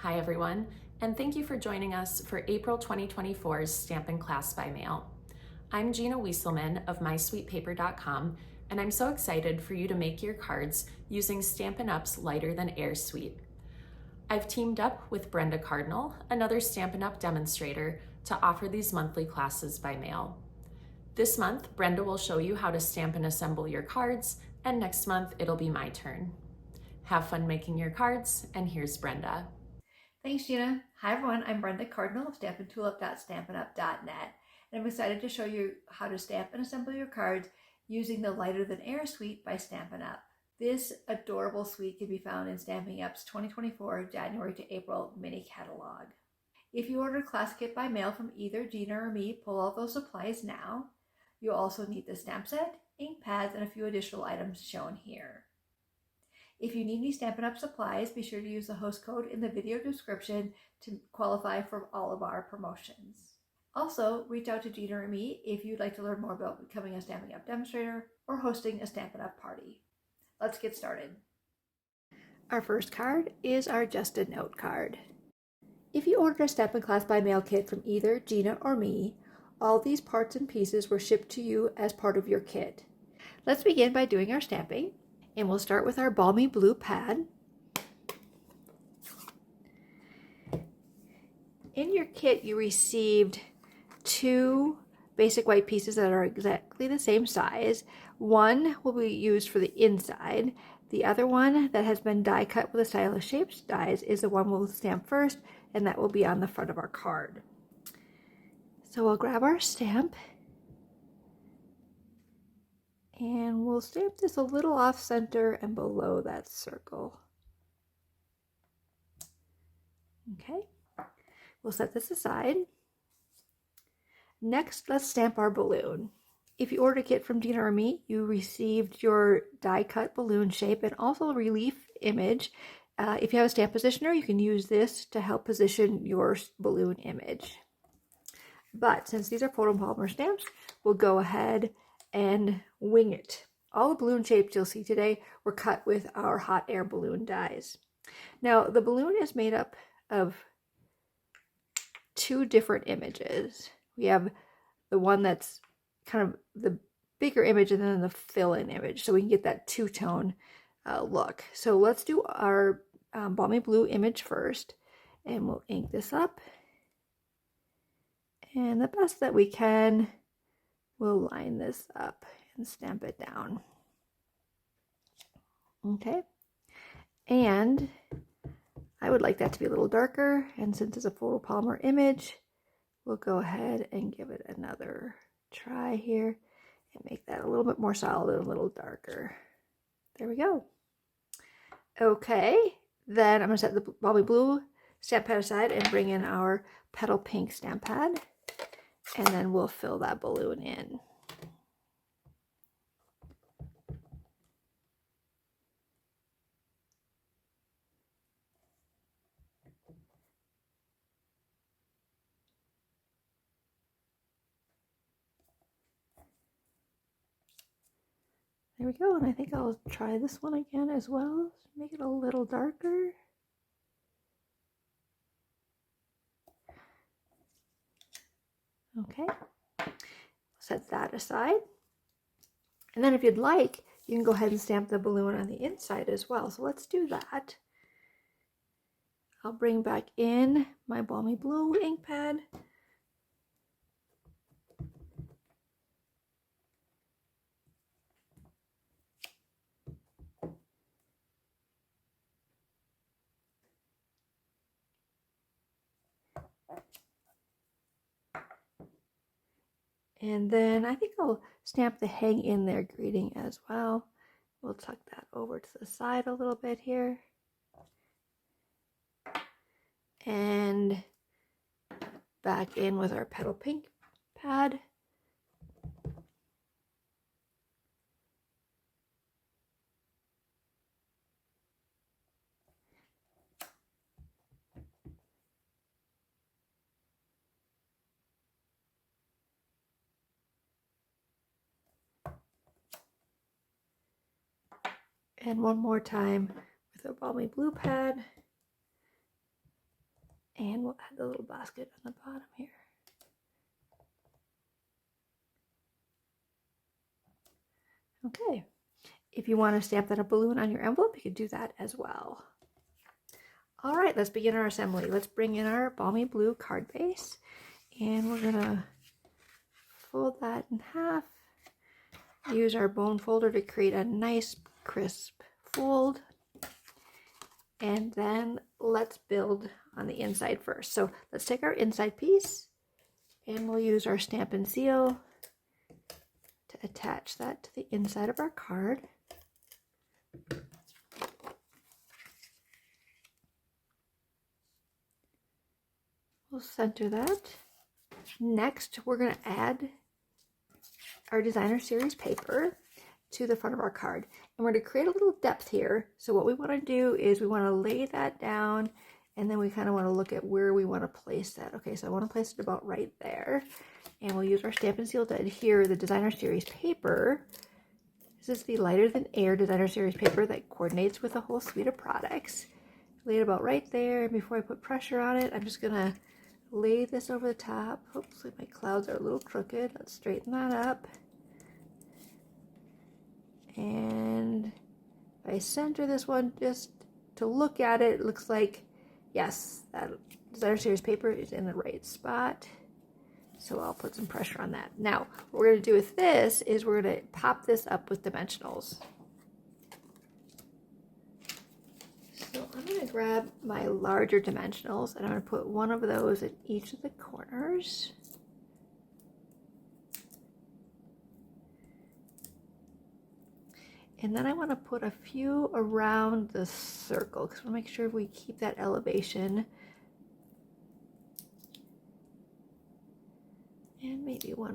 Hi everyone, and thank you for joining us for April 2024's Stampin' Class by Mail. I'm Gina Wieselman of MySweetPaper.com, and I'm so excited for you to make your cards using Stampin' Up's Lighter Than Air suite. I've teamed up with Brenda Cardinal, another Stampin' Up demonstrator, to offer these monthly classes by mail. This month, Brenda will show you how to stamp and assemble your cards, and next month it'll be my turn. Have fun making your cards, and here's Brenda. Thanks, Gina. Hi, everyone. I'm Brenda Cardinal of stampintulip.stampinup.net, and I'm excited to show you how to stamp and assemble your cards using the Lighter Than Air suite by Stampin' Up. This adorable suite can be found in Stampin' Up's 2024 January to April mini catalog. If you order Class Kit by mail from either Gina or me, pull all those supplies now. You'll also need the stamp set, ink pads, and a few additional items shown here. If you need any Stampin' Up supplies, be sure to use the host code in the video description to qualify for all of our promotions. Also, reach out to Gina or me if you'd like to learn more about becoming a Stampin' Up demonstrator or hosting a Stampin' Up party. Let's get started. Our first card is our Just a Note card. If you ordered a Stampin' Class by Mail kit from either Gina or me, all these parts and pieces were shipped to you as part of your kit. Let's begin by doing our stamping. And we'll start with our balmy blue pad. In your kit, you received two basic white pieces that are exactly the same size. One will be used for the inside. The other one that has been die cut with a stylish shaped dies is the one we'll stamp first, and that will be on the front of our card. So we'll grab our stamp, and we'll stamp this a little off center and below that circle. Okay, we'll set this aside. Next, let's stamp our balloon. If you ordered a kit from Gina or me, you received your die cut balloon shape and also a relief image. If you have a stamp positioner, you can use this to help position your balloon image. But since these are photopolymer stamps, we'll go ahead and wing it. All the balloon shapes you'll see today were cut with our hot air balloon dies. Now, the balloon is made up of two different images. We have the one that's kind of the bigger image and then the fill-in image, so we can get that two-tone look. So let's do our balmy blue image first, and we'll ink this up. And the best that we can, we'll line this up and stamp it down. Okay, and I would like that to be a little darker, and since it's a photopolymer image, we'll go ahead and give it another try here and make that a little bit more solid and a little darker. There we go. Okay, then I'm going to set the balmy blue stamp pad aside and bring in our petal pink stamp pad, and then we'll fill that balloon in. There we go, and I think I'll try this one again as well. Make it a little darker. Okay, set that aside. And then if you'd like, you can go ahead and stamp the balloon on the inside as well. So let's do that. I'll bring back in my balmy blue ink pad. And then I think I'll stamp the hang in there greeting as well. We'll tuck that over to the side a little bit here. And back in with our petal pink pad. And one more time with our balmy blue pad. And we'll add the little basket on the bottom here. Okay, if you want to stamp that a balloon on your envelope, you can do that as well. All right, let's begin our assembly. Let's bring in our balmy blue card base, and we're gonna fold that in half. Use our bone folder to create a nice crisp fold. And then let's build on the inside first. So let's take our inside piece and we'll use our Stampin' Seal to attach that to the inside of our card. We'll center that. Next, we're going to add our designer series paper to the front of our card. And we're going to create a little depth here. So what we want to do is we want to lay that down, and then we kind of want to look at where we want to place that. Okay, so I want to place it about right there. And we'll use our Stampin' Seal to adhere the designer series paper. This is the lighter than air designer series paper that coordinates with a whole suite of products. Lay it about right there. And before I put pressure on it, I'm just going to lay this over the top. Hopefully my clouds are a little crooked. Let's straighten that up. And if I center this one just to look at it, it looks like, yes, that designer series paper is in the right spot. So I'll put some pressure on that. Now, what we're going to do with this is we're going to pop this up with dimensionals. So I'm going to grab my larger dimensionals and I'm going to put one of those at each of the corners. And then I want to put a few around the circle because we'll make sure we keep that elevation. And maybe one